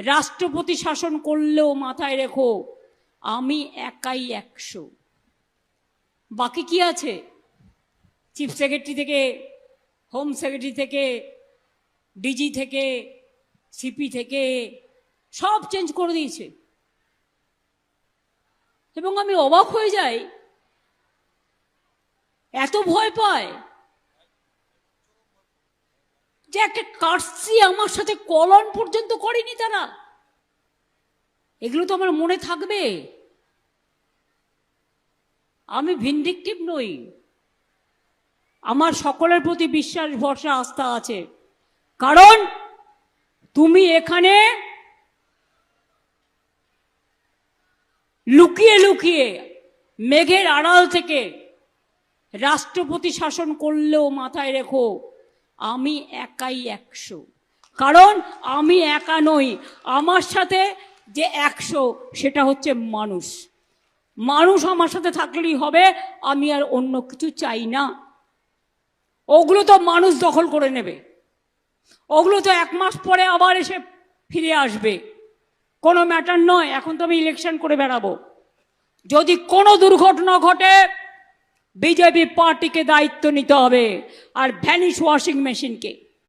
রাষ্ট্রপতি শাসন করলেও মাথায় রেখো আমি একাই 100। বাকি কি আছে? চিফ সেক্রেটারি থেকে, হোম সেক্রেটারি থেকে, ডিজি থেকে, সিপি থেকে সব চেঞ্জ করে দিয়েছে। এবং আমি অবাক হয়ে যাই, এত ভয় পায় যে একটা কার্সি আমার সাথে কলন পর্যন্ত করেনি তারা। এগুলো তো আমার মনে থাকবে। আমি ভিন্ডিকটিভ নই, আমার সকলের প্রতি বিশ্বাস, ভরসা, আস্থা আছে। কারণ তুমি এখানে লুকিয়ে লুকিয়ে মেঘের আড়াল থেকে রাষ্ট্রপতি শাসন করলেও মাথায় রেখো আমি একাই 100। কারণ আমি একা নই, আমার সাথে যে 100 সেটা হচ্ছে মানুষ। মানুষ আমার সাথে থাকলেই হবে, আমি আর অন্য কিছু চাই না। ওগুলো তো মানুষ দখল করে নেবে, ওগুলো তো 1 মাস পরে আবার এসে ফিরে আসবে, কোনো ম্যাটার নয়। এখন তো আমি ইলেকশন করে বেড়াবো। যদি কোনো দুর্ঘটনা ঘটে বিজেপি পার্টিকে দায়িত্ব নিতে হবে, আর ভ্যানিশ ওয়াশিং মেশিনকে।